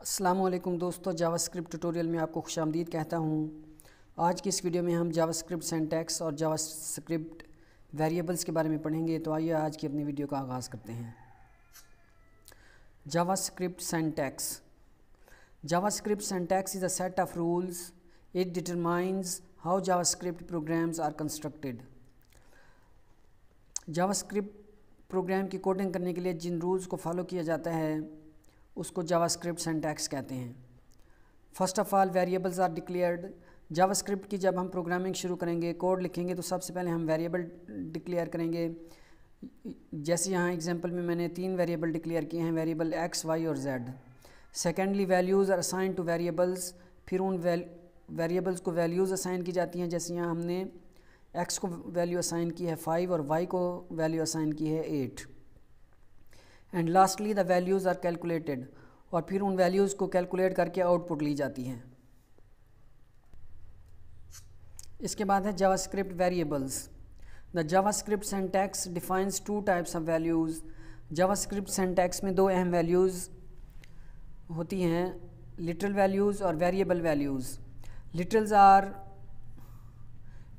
अस्सलामुअलैकुम दोस्तों, JavaScript tutorial में आपको खुशामदीद कहता हूँ। आज की इस वीडियो में हम जावास्क्रिप्ट सिंटैक्स और जावास्क्रिप्ट वेरिएबल्स के बारे में पढ़ेंगे। तो आइए आज की अपनी वीडियो का आगाज़ करते हैं। JavaScript syntax. JavaScript syntax is a set of rules. It determines how JavaScript programs are constructed. JavaScript program की कोडिंग करने के लिए जिन रूल्स को फॉलो किया जाता है उसको जावास्क्रिप्ट सिंटैक्स कहते हैं। First of all, variables are declared. JavaScript की जब हम प्रोग्रामिंग शुरू करेंगे, कोड लिखेंगे, तो सबसे पहले हम वेरिएबल डिक्लेयर करेंगे। जैसे यहाँ एग्जांपल में मैंने 3 वेरिएबल डिक्लेयर किए हैं, वेरिएबल एक्स, वाई और Z. Secondly, values are assign to variables. फिर उन वेरिएबल्स को वैल्यूज़ असाइन की जाती हैं। जैसे यहाँ हमने एक्स को वैल्यू असाइन की है 5 और वाई को वैल्यू असाइन की है 8। And lastly, the values are calculated. और फिर उन वैल्यूज़ को कैलकुलेट करके आउटपुट ली जाती हैं। इसके बाद है JavaScript variables. The JavaScript syntax defines 2 types of values. JavaScript syntax में 2 अहम वैल्यूज़ होती हैं, लिटरल वैल्यूज़ और variable values. Literals are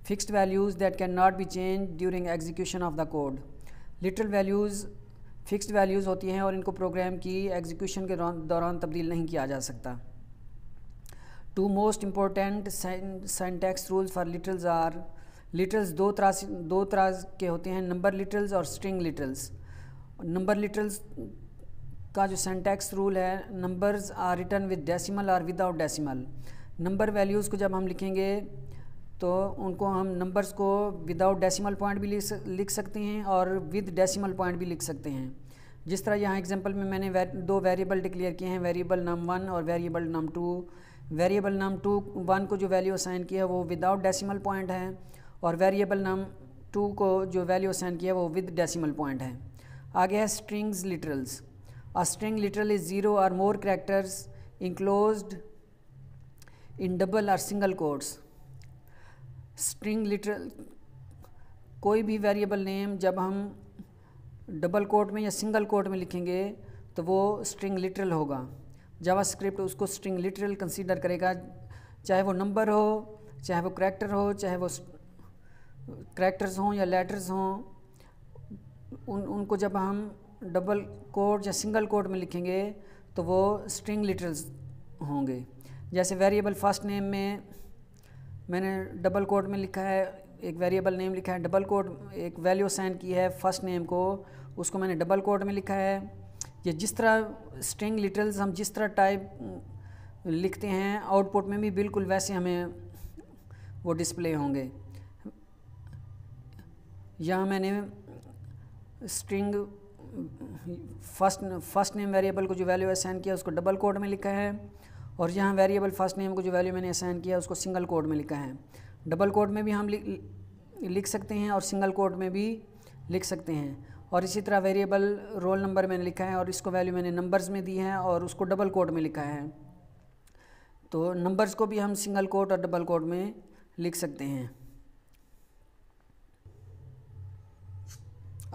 fixed values that can not be change during execution of the code. Literal values fixed values होती हैं और इनको programme की एग्जीक्यूशन के दौरान तब्दील नहीं किया जा सकता। 2 most important syntax rules for literals are. Literals दो तरह के होते हैं, नंबर लिटरल्स और स्ट्रिंग लिटरल्स। नंबर लिटरल्स का जो सिंटैक्स रूल है, numbers are written with decimal और विदाउट डेसिमल। नंबर वैल्यूज़ को जब हम लिखेंगे तो उनको हम नंबर्स को विदाउट डेसिमल पॉइंट भी लिख सकते हैं और विद डेसिमल पॉइंट भी लिख सकते हैं। जिस तरह यहाँ एग्जांपल में मैंने 2 वेरिएबल डिक्लेयर किए हैं, वेरिएबल num1 और वेरिएबल num2। वेरिएबल num1 को जो वैल्यू असाइन किया है वो विदाउट डेसिमल पॉइंट है, और वेरिएबल num2 को जो वैल्यू असाइन किया है वो विद डेसिमल पॉइंट है। आगे है strings literals. A string literal is 0 और मोर कैरेक्टर्स इंक्लोज्ड इन डबल और सिंगल कोट्स। स्ट्रिंग लिटरल कोई भी वेरिएबल नेम जब हम डबल कोट में या सिंगल कोट में लिखेंगे तो वो स्ट्रिंग लिटरल होगा। जावास्क्रिप्ट उसको स्ट्रिंग लिटरल कंसीडर करेगा, चाहे वो नंबर हो, चाहे वो करैक्टर हो, चाहे वो करैक्टर्स हों या लेटर्स हों। उनको जब हम डबल कोट या सिंगल कोट में लिखेंगे तो वो स्ट्रिंग लिटरल्स होंगे। जैसे वेरिएबल फर्स्ट नेम में मैंने डबल कोट में लिखा है, एक वेरिएबल नेम लिखा है, डबल कोट एक वैल्यू असाइन की है फर्स्ट नेम को, उसको मैंने डबल कोट में लिखा है। ये जिस तरह स्ट्रिंग लिटरल्स हम जिस तरह टाइप लिखते हैं, आउटपुट में भी बिल्कुल वैसे हमें वो डिस्प्ले होंगे। यहाँ मैंने स्ट्रिंग फर्स्ट नेम वेरिएबल को जो वैल्यू असाइन किया उसको डबल कोट में लिखा है, और यहाँ वेरिएबल फर्स्ट नेम को जो वैल्यू मैंने असाइन किया उसको सिंगल कोड में लिखा है। डबल कोड में भी हम लिख सकते हैं और सिंगल कोड में भी लिख सकते हैं। और इसी तरह वेरिएबल रोल नंबर मैंने लिखा है और इसको वैल्यू मैंने नंबर्स में दी है और उसको डबल कोड में लिखा है। तो नंबर्स को भी हम सिंगल कोड और डबल कोड में लिख सकते हैं।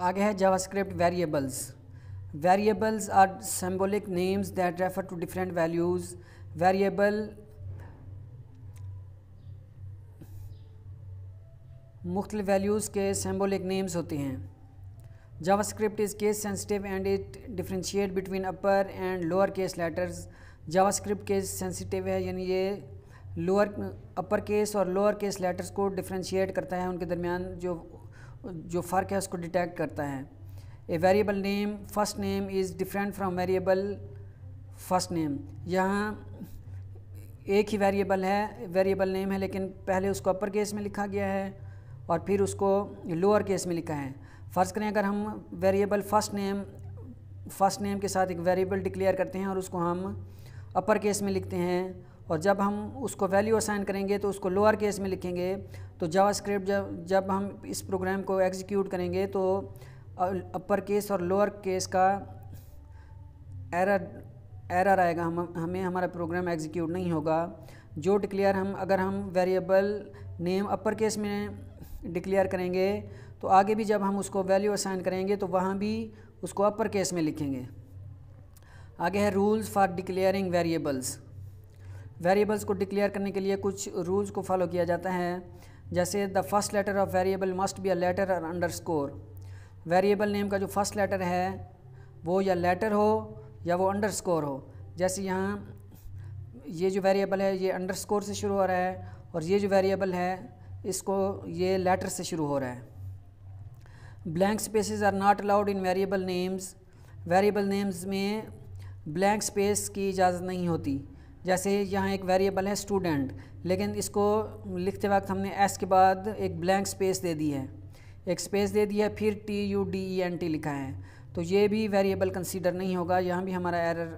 आगे है JavaScript variables. Variables are symbolic names that refer to different values. Variable मुख्तलिफ वैल्यूज़ के सिंबॉलिक नेम्स होते हैं। JavaScript is case sensitive and it differentiate between upper and lower case letters. JavaScript case sensitive है, यानी ये upper case और lower case letters को differentiate करता है, उनके दरमियान जो फ़र्क है उसको डिटेक्ट करता है। A variable name first name is different from variable first name. यहाँ एक ही वेरिएबल नेम है, लेकिन पहले उसको अपर केस में लिखा गया है और फिर उसको लोअर केस में लिखा है। फ़र्ज़ करें अगर हम वेरिएबल फर्स्ट नेम के साथ एक वेरिएबल डिक्लेयर करते हैं और उसको हम अपर केस में लिखते हैं, और जब हम उसको वैल्यू असाइन करेंगे तो उसको लोअर केस में लिखेंगे, तो जावास्क्रिप्ट जब हम इस प्रोग्राम को एग्जीक्यूट करेंगे तो अपर केस और लोअर केस का एरर आएगा, हमें हमारा प्रोग्राम एग्जीक्यूट नहीं होगा। जो डिक्लेयर अगर हम वेरिएबल नेम अपर केस में डिक्लेयर करेंगे तो आगे भी जब हम उसको वैल्यू असाइन करेंगे तो वहाँ भी उसको अपर केस में लिखेंगे। आगे है rules for declaring variables. Variables को डिक्लेयर करने के लिए कुछ रूल्स को फॉलो किया जाता है, जैसे the first letter of variable must be a letter और अंडरस्कोर। वेरिएबल नेम का जो फर्स्ट लेटर है वो या लेटर हो या वो अंडरस्कोर हो। जैसे यहाँ ये जो वेरिएबल है ये अंडरस्कोर से शुरू हो रहा है और ये जो वेरिएबल है इसको ये लेटर से शुरू हो रहा है। Blank spaces are not allowed in variable names. Variable names में ब्लैंक स्पेस की इजाज़त नहीं होती। जैसे यहाँ एक वेरिएबल है स्टूडेंट, लेकिन इसको लिखते वक्त हमने एस के बाद एक ब्लैंक स्पेस दे दी है, एक स्पेस दे दी है, फिर TUDENT लिखा है, तो ये भी वेरिएबल कंसीडर नहीं होगा। यहाँ भी हमारा एरर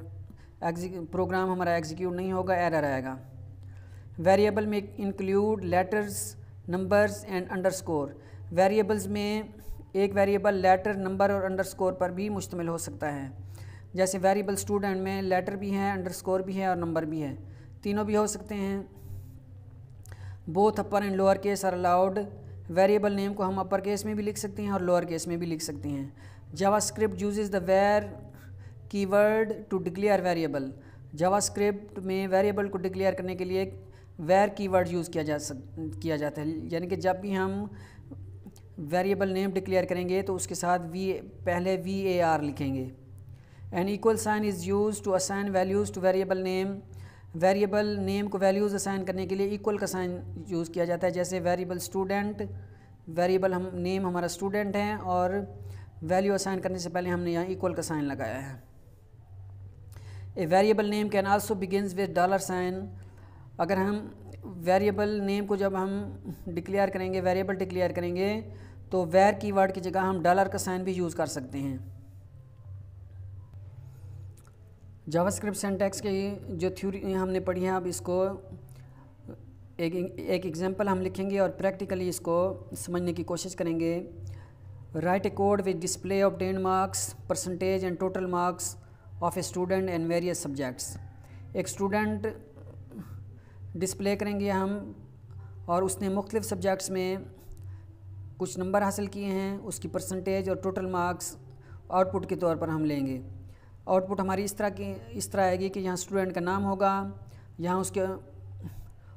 प्रोग्राम हमारा एग्जीक्यूट नहीं होगा, एरर आएगा। वेरिएबल में include letters, numbers and underscore. Variables में एक वेरिएबल लेटर, नंबर और अंडरस्कोर पर भी मुश्तमिल हो सकता है। जैसे वेरिएबल स्टूडेंट में लेटर भी है, अंडरस्कोर भी है और नंबर भी है, तीनों भी हो सकते हैं। Both upper and lower case are allowed. Variable name को हम अपर केस में भी लिख सकते हैं और लोअर केस में भी लिख सकते हैं। JavaScript uses the var keyword to declare variable. JavaScript में वेरिएबल को डिक्लेयर करने के लिए वेर कीवर्ड यूज़ किया जाता है, यानी कि जब भी हम वेरिएबल नेम डिक्लेयर करेंगे तो उसके साथ पहले VAR लिखेंगे। An equal sign is use to assign values to variable name. Variable name को वैल्यूज़ असाइन करने के लिए इक्वल का साइन यूज़ किया जाता है। जैसे वेरिएबल स्टूडेंट, वेरिएबल नेम हमारा स्टूडेंट है और वैल्यू असाइन करने से पहले हमने यहाँ इक्वल का साइन लगाया है। A variable name can also begins with $। अगर हम वेरिएबल नेम को जब हम डिक्लेयर करेंगे, वेरिएबल डिक्लेयर करेंगे, तो वेर कीवर्ड की जगह हम डॉलर का साइन भी यूज़ कर सकते हैं। जावास्क्रिप्ट सिंटैक्स की जो थ्योरी हमने पढ़ी है, अब इसको एक एग्जांपल हम लिखेंगे और प्रैक्टिकली इसको समझने की कोशिश करेंगे। Right A code with display obtained marks, percentage and total marks of a student and various subjects. एक स्टूडेंट डिस्प्ले करेंगे हम और उसने मुख्तलिफ सब्जेक्ट्स में कुछ नंबर हासिल किए हैं, उसकी परसेंटेज और टोटल मार्क्स आउटपुट के तौर पर हम लेंगे। आउटपुट हमारी इस तरह आएगी कि यहाँ स्टूडेंट का नाम होगा, यहाँ उसके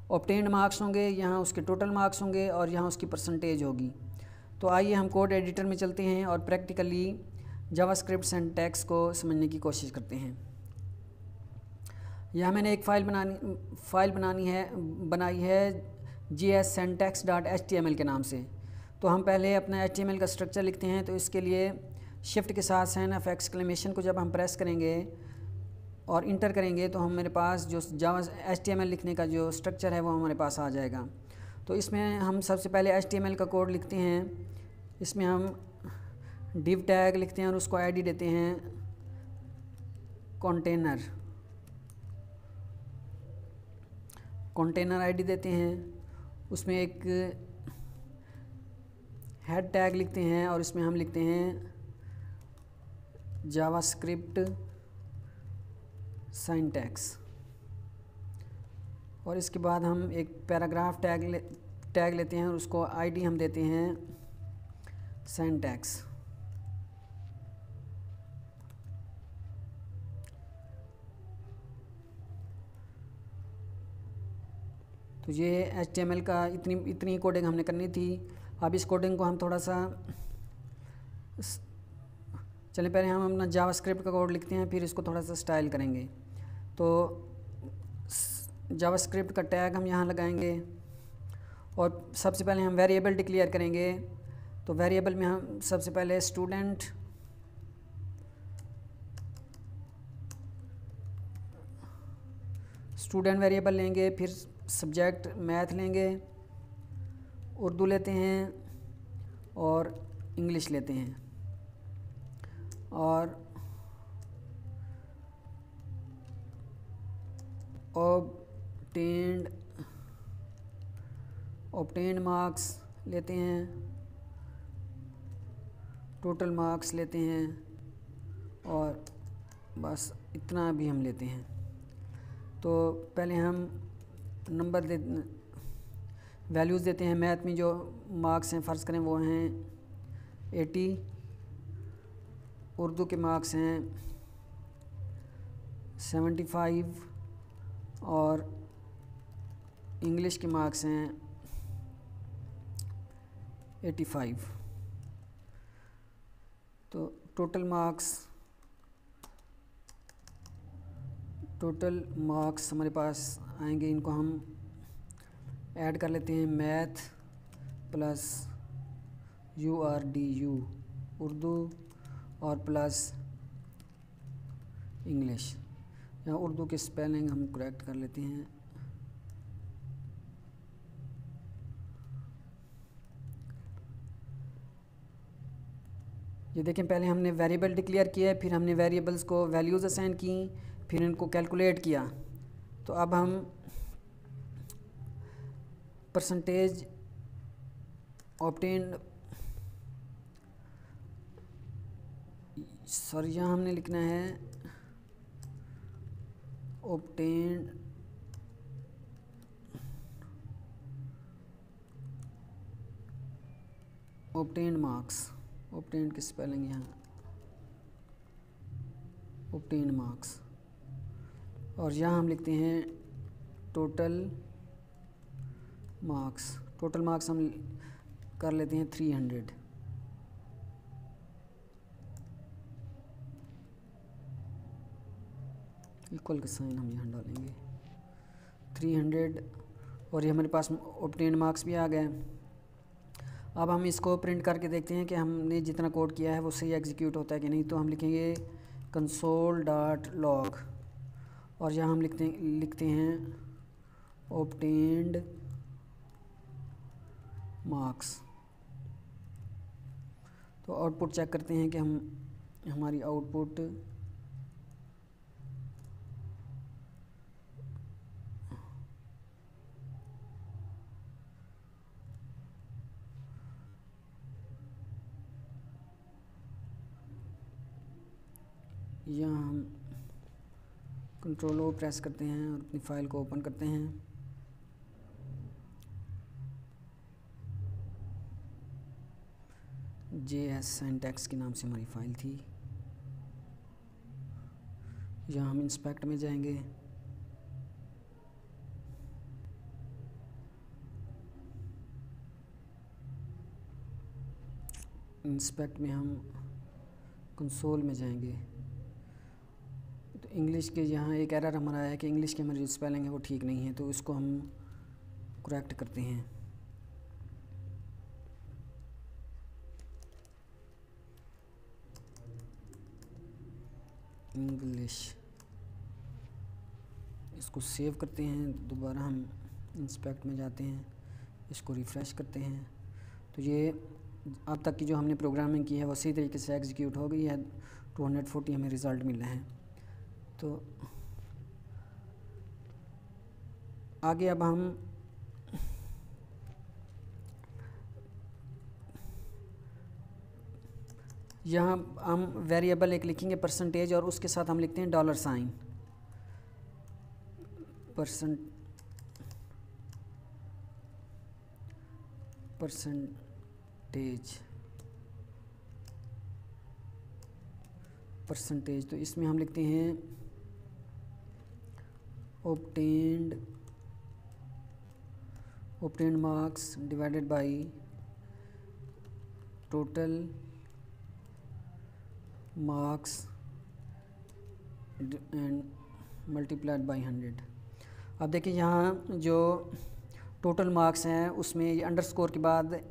ऑब्टेन्ड मार्क्स होंगे, यहाँ उसके टोटल मार्क्स होंगे और यहाँ उसकी परसेंटेज होगी। तो आइए हम कोड एडिटर में चलते हैं और प्रैक्टिकली जावास्क्रिप्ट सिंटैक्स को समझने की कोशिश करते हैं। यहाँ मैंने एक फ़ाइल बनाई है JSSyntax.html के नाम से। तो हम पहले अपना HTML का स्ट्रक्चर लिखते हैं। तो इसके लिए शिफ्ट के साथ साइन ऑफ एक्सक्लेमेशन को जब हम प्रेस करेंगे और इंटर करेंगे तो हम मेरे पास जो HTML लिखने का जो स्ट्रक्चर है वो हमारे पास आ जाएगा। तो इसमें हम सबसे पहले HTML का कोड लिखते हैं। इसमें हम डिव टैग लिखते हैं और उसको ID देते हैं कंटेनर ID देते हैं। उसमें एक हेड टैग लिखते हैं और इसमें हम लिखते हैं जावास्क्रिप्ट सिंटैक्स। और इसके बाद हम एक पैराग्राफ टैग लेते हैं और उसको ID हम देते हैं सिंटैक्स। तो ये HTML का इतनी कोडिंग हमने करनी थी। अब इस कोडिंग को हम थोड़ा सा चलिए पहले हम अपना जावास्क्रिप्ट का कोड लिखते हैं, फिर इसको थोड़ा सा स्टाइल करेंगे। तो जावास्क्रिप्ट का टैग हम यहाँ लगाएंगे और सबसे पहले हम वेरिएबल डिक्लेयर करेंगे। तो वेरिएबल में हम सबसे पहले स्टूडेंट वेरिएबल लेंगे, फिर सब्जेक्ट मैथ लेंगे, उर्दू लेते हैं और इंग्लिश लेते हैं और ऑब्टेन्ड मार्क्स लेते हैं, टोटल मार्क्स लेते हैं और बस इतना भी हम लेते हैं। तो पहले हम वैल्यूज़ देते हैं। मैथ में जो मार्क्स हैं फ़र्ज़ करें वो हैं 80, उर्दू के मार्क्स हैं 75 और इंग्लिश के मार्क्स हैं 85। तो टोटल मार्क्स हमारे पास आएंगे, इनको हम ऐड कर लेते हैं। मैथ प्लस URDU उर्दू और प्लस इंग्लिश। यहाँ उर्दू के स्पेलिंग हम करेक्ट कर लेते हैं। ये देखें, पहले हमने वेरिएबल डिक्लेयर किया है, फिर हमने वेरिएबल्स को वैल्यूज़ असाइन की, फिर इनको कैलकुलेट किया। तो अब हम परसेंटेज ऑब्टेन्ड, सॉरी यहाँ हमने लिखना है ऑब्टेन्ड मार्क्स, ऑब्टेन्ड की स्पेलिंग यहाँ ऑब्टेन्ड मार्क्स, और यहाँ हम लिखते हैं टोटल मार्क्स हम कर लेते हैं 300। इक्वल का साइन हम यहाँ डालेंगे 300, और ये हमारे पास ऑब्टेन्ड मार्क्स भी आ गए। अब हम इसको प्रिंट करके देखते हैं कि हमने जितना कोड किया है वो सही एग्जीक्यूट होता है कि नहीं। तो हम लिखेंगे console.log और यहाँ हम लिखते हैं ऑब्टेन्ड मार्क्स। तो आउटपुट चेक करते हैं कि हमारी आउटपुट यहाँ हम Ctrl+O प्रेस करते हैं और अपनी फ़ाइल को ओपन करते हैं। JS Syntax के नाम से हमारी फ़ाइल थी। यहाँ हम इंस्पेक्ट में जाएंगे, इंस्पेक्ट में हम कंसोल में जाएंगे। तो इंग्लिश के यहाँ एक एरर हमारा आया है कि इंग्लिश के हमारी जो स्पेलिंग है वो ठीक नहीं है, तो इसको हम करेक्ट करते हैं। इंग्लिश, इसको सेव करते हैं, दोबारा हम इंस्पेक्ट में जाते हैं, इसको रिफ़्रेश करते हैं। तो ये अब तक की जो हमने प्रोग्रामिंग की है वो सही तरीके से एग्जीक्यूट हो गई है। 240 हमें रिज़ल्ट मिल रहे हैं। तो आगे अब हम यहाँ हम वेरिएबल एक लिखेंगे परसेंटेज, और उसके साथ हम लिखते हैं $, परसेंटेज। तो इसमें हम लिखते हैं obtained marks divided by total marks and multiplied by 100। अब देखिए यहाँ जो टोटल मार्क्स हैं उसमें ये अंडरस्कोर के बाद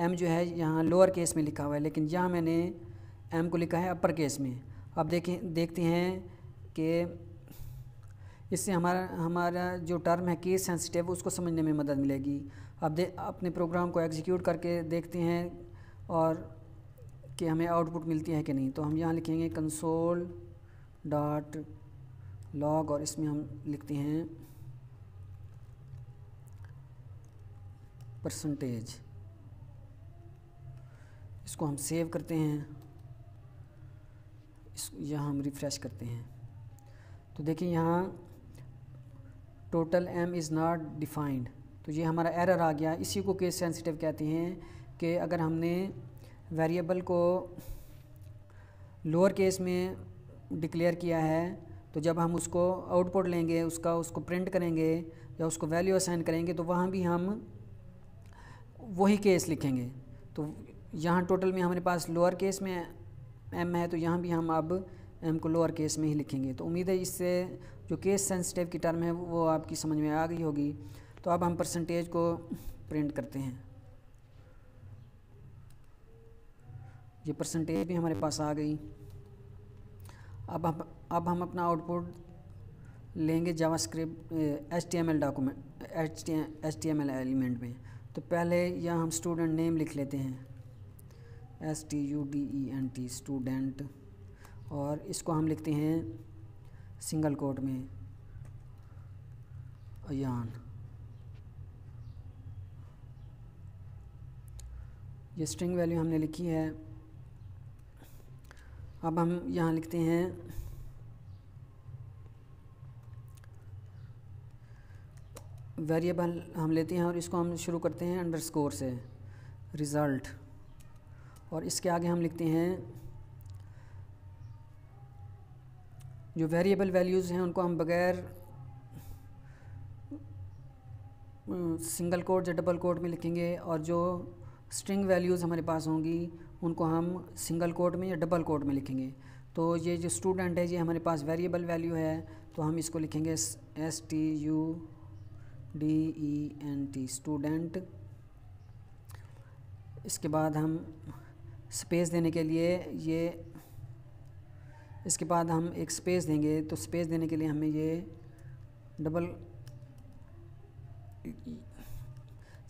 m जो है यहाँ लोअर केस में लिखा हुआ है, लेकिन यहाँ मैंने m को लिखा है अपर केस में। अब देखते हैं कि इससे हमारा जो टर्म है केस सेंसिटिव, उसको समझने में मदद मिलेगी। अब अपने प्रोग्राम को एग्जीक्यूट करके देखते हैं और कि हमें आउटपुट मिलती है कि नहीं। तो हम यहाँ लिखेंगे console.log और इसमें हम लिखते हैं परसेंटेज। इसको हम सेव करते हैं, यहाँ हम रिफ़्रेश करते हैं। तो देखिए यहाँ total m is not defined, तो ये हमारा एरर आ गया। इसी को केस सेंसिटिव कहते हैं कि अगर हमने वेरिएबल को लोअर केस में डिक्लेयर किया है तो जब हम उसको आउटपुट लेंगे उसको प्रिंट करेंगे या उसको वैल्यू असाइन करेंगे तो वहाँ भी हम वही केस लिखेंगे। तो यहाँ टोटल में हमारे पास लोअर केस में m है, तो यहाँ भी हम अब m को लोअर केस में ही लिखेंगे। तो उम्मीद है इससे जो केस सेंसिटिव की टर्म है वो आपकी समझ में आ गई होगी। तो अब हम परसेंटेज को प्रिंट करते हैं। ये परसेंटेज भी हमारे पास आ गई। अब हम अपना आउटपुट लेंगे JavaScript HTML document HTML element में। तो पहले यहाँ हम स्टूडेंट नेम लिख लेते हैं, STUDENT स्टूडेंट, और इसको हम लिखते हैं सिंगल कोट में अयान। ये स्ट्रिंग वैल्यू हमने लिखी है। अब हम यहाँ लिखते हैं वेरिएबल हम लेते हैं और इसको हम शुरू करते हैं अंडरस्कोर से, रिज़ल्ट, और इसके आगे हम लिखते हैं जो वेरिएबल वैल्यूज़ हैं उनको हम बगैर सिंगल कोट या डबल कोट में लिखेंगे, और जो स्ट्रिंग वैल्यूज़ हमारे पास होंगी उनको हम सिंगल कोट में या डबल कोट में लिखेंगे। तो ये जो स्टूडेंट है ये हमारे पास वेरिएबल वैल्यू है, तो हम इसको लिखेंगे STUDENT स्टूडेंट। इसके बाद हम स्पेस देने के लिए इसके बाद हम एक स्पेस देंगे। तो स्पेस देने के लिए हमें ये डबल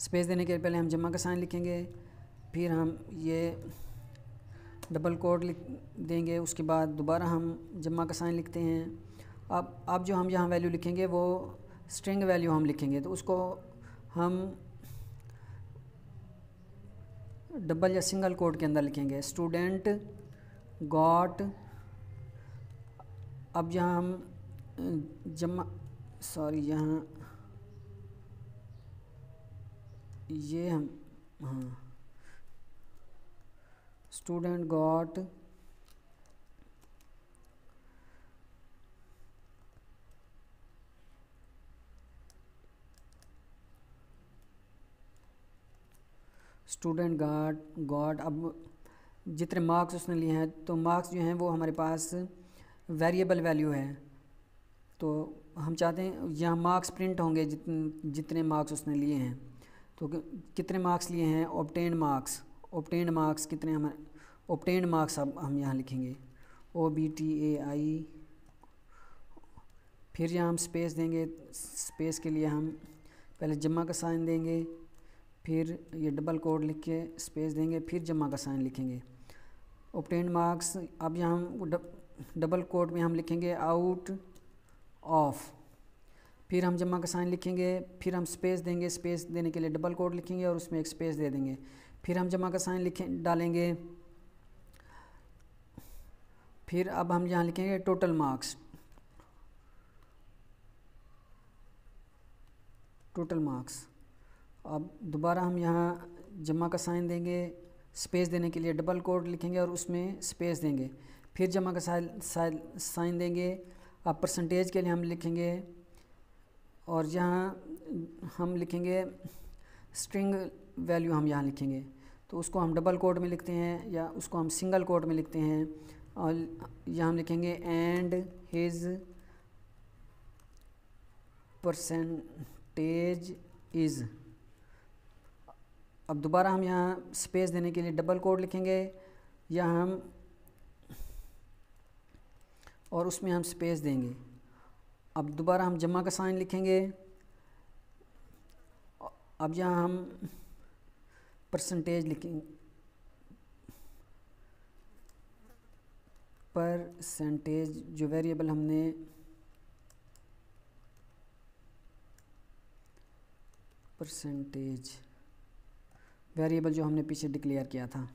स्पेस देने के पहले हम जमा का साइन लिखेंगे, फिर हम ये डबल कोट लिख देंगे, उसके बाद दोबारा हम जमा का साइन लिखते हैं। अब जो हम यहाँ वैल्यू लिखेंगे वो स्ट्रिंग वैल्यू हम लिखेंगे, तो उसको हम डबल या सिंगल कोट के अंदर लिखेंगे, स्टूडेंट गॉट। अब यहाँ हम यहाँ ये हम स्टूडेंट गॉट गॉट अब जितने मार्क्स उसने लिए हैं, तो मार्क्स जो हैं वो हमारे पास वेरिएबल वैल्यू है। तो हम चाहते हैं यहाँ मार्क्स प्रिंट होंगे जितने मार्क्स उसने लिए हैं। तो कितने मार्क्स लिए हैं, ऑब्टेन्ड मार्क्स कितने हमारे ऑब्टेन्ड मार्क्स अब हम यहाँ लिखेंगे OBTAI। फिर यहाँ हम स्पेस देंगे, स्पेस के लिए हम पहले जमा का साइन देंगे, फिर ये डबल कोड लिख के स्पेस देंगे, फिर जमा का साइन लिखेंगे, ऑब्टेन्ड मार्क्स। अब यहाँ हम डबल कोड में हम लिखेंगे आउट ऑफ, फिर हम जमा का साइन लिखेंगे, फिर हम स्पेस देंगे, स्पेस देने के लिए डबल कोड लिखेंगे और उसमें एक स्पेस दे देंगे, फिर हम जमा का साइन डालेंगे। फिर अब हम यहाँ लिखेंगे टोटल मार्क्स, अब दोबारा हम यहाँ जमा का साइन देंगे, स्पेस देने के लिए डबल कोड लिखेंगे और उसमें स्पेस देंगे, फिर जमा का साइन देंगे। अब परसेंटेज के लिए हम लिखेंगे और यहाँ हम लिखेंगे स्ट्रिंग वैल्यू हम यहाँ लिखेंगे, तो उसको हम डबल कोड में लिखते हैं या उसको हम सिंगल कोड में लिखते हैं, और यहाँ हम लिखेंगे एंड हिज परसेंटेज इज़। अब दोबारा हम यहाँ स्पेस देने के लिए डबल कोड लिखेंगे या हम और उसमें हम स्पेस देंगे। अब दोबारा हम जमा का साइन लिखेंगे। अब यहाँ हम परसेंटेज लिखेंगे, परसेंटेज जो वेरिएबल हमने जो हमने पीछे डिक्लेयर किया था,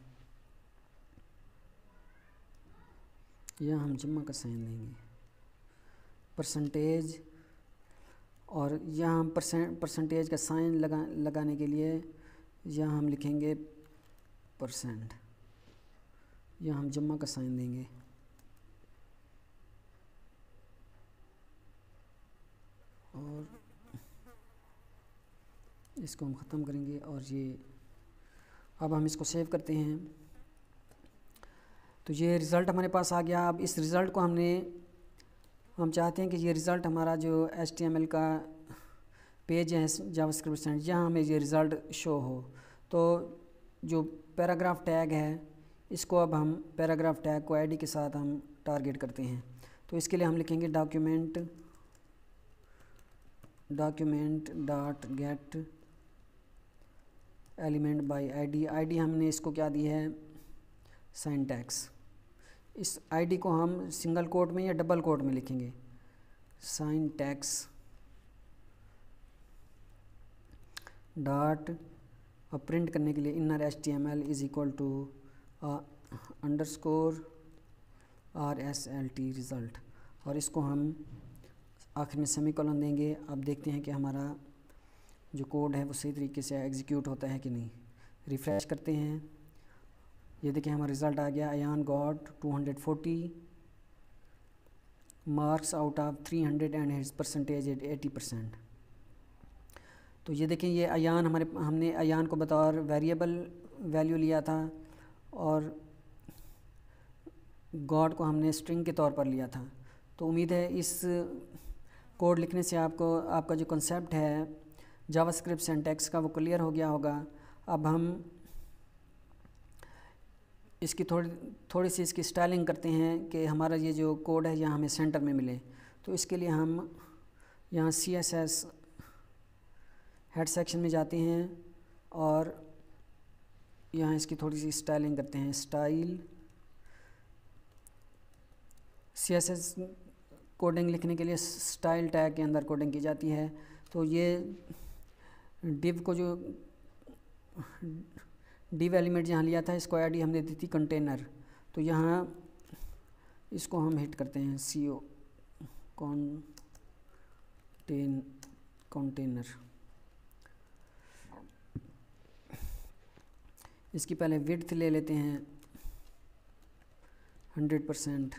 यहाँ हम जमा का साइन देंगे परसेंटेज, और यहाँ हम परसेंटेज का साइन लगाने के लिए यहाँ हम लिखेंगे %, यहाँ हम जमा का साइन देंगे। इसको हम ख़त्म करेंगे और ये अब हम इसको सेव करते हैं। तो ये रिज़ल्ट हमारे पास आ गया। अब इस रिज़ल्ट को हम चाहते हैं कि ये रिज़ल्ट हमारा जो HTML का पेज है जावास्क्रिप्ट सेंट, यहाँ हमें ये रिज़ल्ट शो हो। तो जो पैराग्राफ टैग है इसको अब हम पैराग्राफ टैग को ID के साथ हम टारगेट करते हैं। तो इसके लिए हम लिखेंगे document dot gate element by ID हमने इसको क्या दी है, सिंटैक्स। इस ID को हम सिंगल कोट में या डबल कोट में लिखेंगे, सिंटैक्स डॉट, और प्रिंट करने के लिए inner HTML is equal to underscore RSLT result, और इसको हम आखिर में सेमीकोलन देंगे। अब देखते हैं कि हमारा जो कोड है वो सही तरीके से एग्जीक्यूट होता है कि नहीं। रिफ़्रेश करते हैं, ये देखिए हमारा रिज़ल्ट आ गया, Ayaan got 240 marks out of 300 and his percentage 80%। तो ये देखें, ये अयान हमने अयान को बतौर वेरिएबल वैल्यू लिया था और गॉड को हमने स्ट्रिंग के तौर पर लिया था। तो उम्मीद है इस कोड लिखने से आपका जो कंसेप्ट है जावास्क्रिप्ट सिंटैक्स का वो क्लियर हो गया होगा। अब हम इसकी थोड़ी सी इसकी स्टाइलिंग करते हैं कि हमारा ये जो कोड है यहाँ हमें सेंटर में मिले। तो इसके लिए हम यहाँ CSS हेड सेक्शन में जाते हैं और यहाँ इसकी थोड़ी सी स्टाइलिंग करते हैं। स्टाइल CSS कोडिंग लिखने के लिए स्टाइल टैग के अंदर कोडिंग की जाती है। तो ये डिव को जो डिव एलिमेंट यहाँ लिया था इसको ID हमने दी थी कंटेनर। तो यहाँ इसको हम हिट करते हैं CO कंटेनर। इसकी पहले विड्थ ले लेते हैं 100%,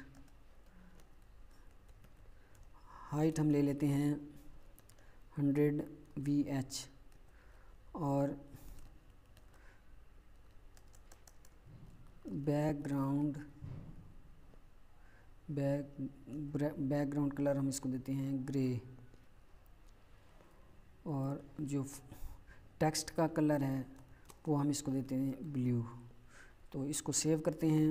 हाइट हम ले लेते हैं 100 VH और बैकग्राउंड कलर हम इसको देते हैं ग्रे, और जो टेक्स्ट का कलर है वो हम इसको देते हैं ब्लू। तो इसको सेव करते हैं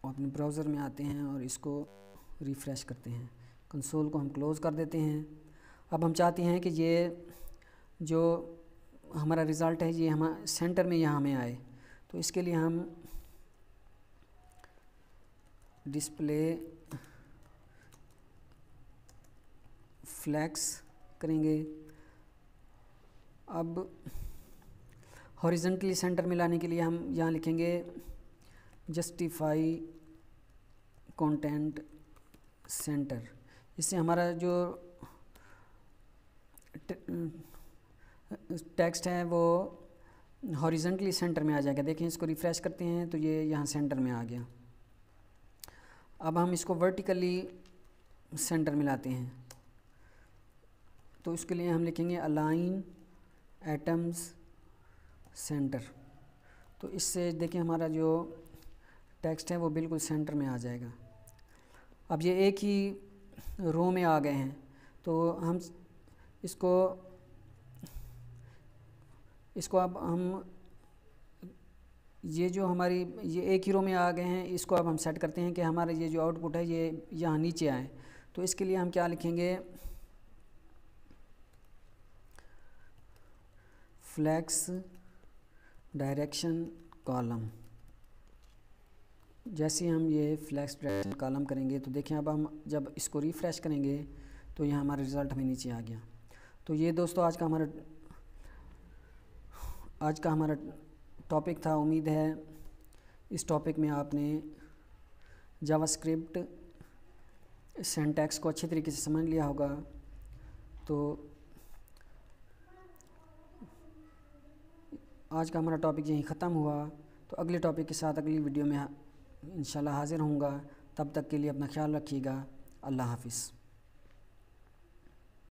और अपने ब्राउज़र में आते हैं और इसको रिफ़्रेश करते हैं। कंसोल को हम क्लोज़ कर देते हैं। अब हम चाहते हैं कि ये जो हमारा रिज़ल्ट है ये हम सेंटर में यहाँ हमें आए। तो इसके लिए हम डिस्प्ले फ्लैक्स करेंगे। अब हॉरिजॉन्टली सेंटर में लाने के लिए हम यहाँ लिखेंगे जस्टिफाई कंटेंट सेंटर। इससे हमारा जो टेक्स्ट है वो हॉरिजॉन्टली सेंटर में आ जाएगा। देखें, इसको रिफ़्रेश करते हैं तो ये यहाँ सेंटर में आ गया। अब हम इसको वर्टिकली सेंटर में लाते हैं। तो इसके लिए हम लिखेंगे अलाइन एटम्स सेंटर। तो इससे देखिए हमारा जो टेक्स्ट है वो बिल्कुल सेंटर में आ जाएगा। अब ये एक ही रो में आ गए हैं, तो हम इसको अब हम ये जो हमारी ये एक ही रो में आ गए हैं, इसको अब हम सेट करते हैं कि हमारा ये जो आउटपुट है ये यहाँ नीचे आए। तो इसके लिए हम क्या लिखेंगे, फ्लैक्स डायरेक्शन कॉलम। जैसे हम ये फ्लैक्स डायरेक्शन कॉलम करेंगे तो देखें अब हम जब इसको रिफ़्रेश करेंगे तो यहाँ हमारा रिज़ल्ट हमें नीचे आ गया। तो ये दोस्तों आज का हमारा टॉपिक था। उम्मीद है इस टॉपिक में आपने जावास्क्रिप्ट सिंटैक्स को अच्छे तरीके से समझ लिया होगा। तो आज का हमारा टॉपिक यहीं ख़त्म हुआ। तो अगले टॉपिक के साथ अगली वीडियो में इंशाल्लाह हाज़िर होऊंगा। तब तक के लिए अपना ख्याल रखिएगा। अल्लाह हाफ़िज़।